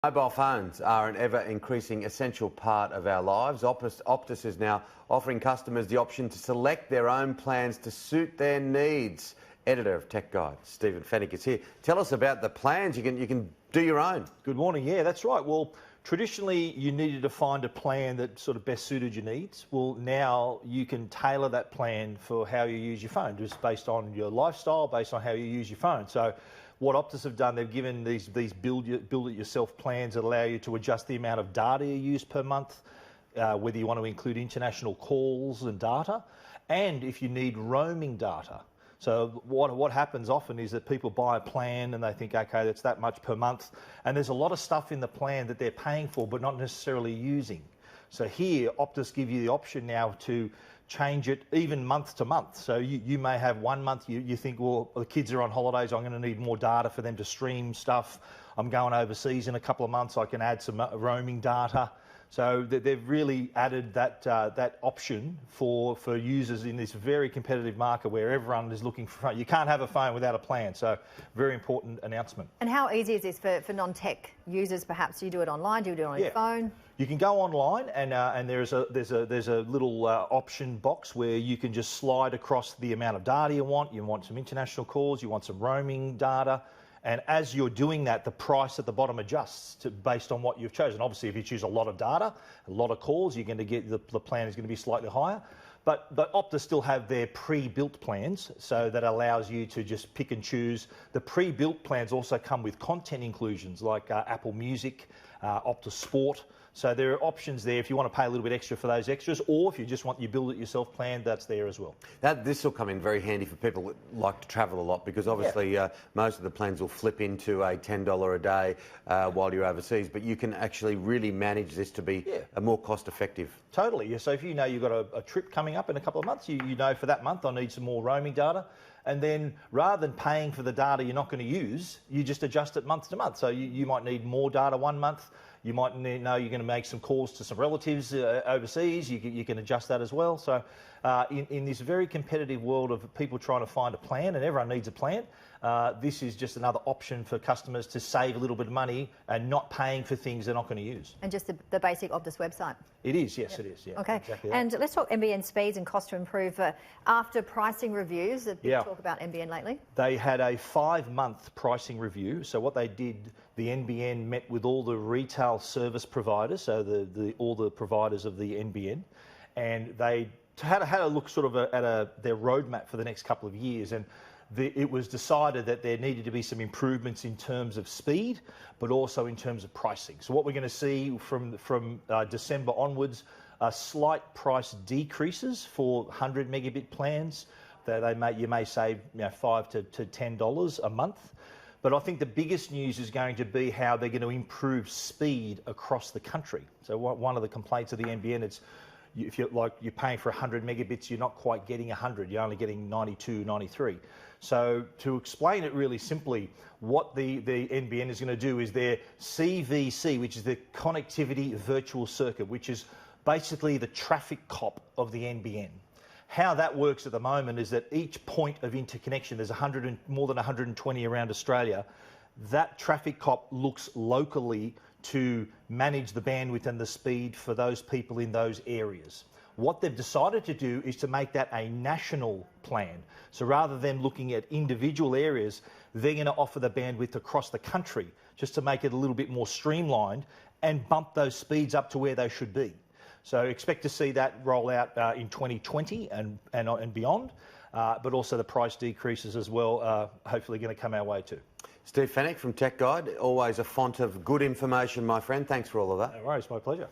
Mobile phones are an ever-increasing essential part of our lives. Optus is now offering customers the option to select their own plans to suit their needs. Editor of Tech Guide, Steven Fenech, is here. Tell us about the plans. You can do your own. Good morning. Yeah, that's right. Well, traditionally you needed to find a plan that sort of best suited your needs. Well, now you can tailor that plan for how you use your phone, just based on your lifestyle, based on how you use your phone. So what Optus have done, they've given these build-it-yourself plans that allow you to adjust the amount of data you use per month, whether you want to include international calls and data, and if you need roaming data. So what happens often is that people buy a plan and they think, okay, that's that much per month, and there's a lot of stuff in the plan that they're paying for but not necessarily using. So here, Optus give you the option now to change it even month to month. So you may have 1 month, you think, well, the kids are on holidays, I'm going to need more data for them to stream stuff. I'm going overseas in a couple of months, I can add some roaming data. So they've really added that option for users in this very competitive market where everyone is looking for phone. You can't have a phone without a plan, so very important announcement. And how easy is this for non-tech users perhaps? Do you do it online? Do you do it on your phone? You can go online and there's a little option box where you can just slide across the amount of data you want. You want some international calls, you want some roaming data. And as you're doing that, the price at the bottom adjusts based on what you've chosen. Obviously, if you choose a lot of data, a lot of calls, you're going to get the plan is going to be slightly higher. But Optus still have their pre-built plans, so that allows you to just pick and choose. The pre-built plans also come with content inclusions like Apple Music, Optus Sport. So there are options there if you want to pay a little bit extra for those extras, or if you just want your build-it-yourself plan, that's there as well. This will come in very handy for people that like to travel a lot, because obviously most of the plans will flip into a $10 a day while you're overseas, but you can actually really manage this to be more cost-effective. Totally. Yeah. So if you know you've got a trip coming up in a couple of months, you know for that month I need some more roaming data. And then rather than paying for the data you're not going to use, you just adjust it month to month. So you might need more data 1 month. You might know you're going to make some calls to some relatives overseas. You can adjust that as well. So in this very competitive world of people trying to find a plan, and everyone needs a plan, this is just another option for customers to save a little bit of money and not paying for things they're not going to use. And just the basic Optus website? It is, yes, it is. Yeah, okay, exactly and let's talk NBN speeds and cost to improve. After pricing reviews, there's been talk about NBN lately. They had a 5-month pricing review. So what they did, the NBN met with all the retail service providers, so all the providers of the NBN, and they had a look sort of at their roadmap for the next couple of years, and it was decided that there needed to be some improvements in terms of speed, but also in terms of pricing. So what we're going to see from December onwards are slight price decreases for 100 megabit plans. You may save $5 to $10 a month. But I think the biggest news is going to be how they're going to improve speed across the country. So one of the complaints of the NBN is, if you're paying for 100 megabits, you're not quite getting 100. You're only getting 92, 93. So to explain it really simply, what the NBN is going to do is their CVC, which is the Connectivity Virtual Circuit, which is basically the traffic cop of the NBN. How that works at the moment is that each point of interconnection, there's more than 120 around Australia, that traffic cop looks locally to manage the bandwidth and the speed for those people in those areas. What they've decided to do is to make that a national plan. So rather than looking at individual areas, they're going to offer the bandwidth across the country just to make it a little bit more streamlined and bump those speeds up to where they should be. So expect to see that roll out in 2020 and beyond, but also the price decreases as well, hopefully going to come our way too. Steve Fenech from Tech Guide, always a font of good information, my friend. Thanks for all of that. No worries, my pleasure.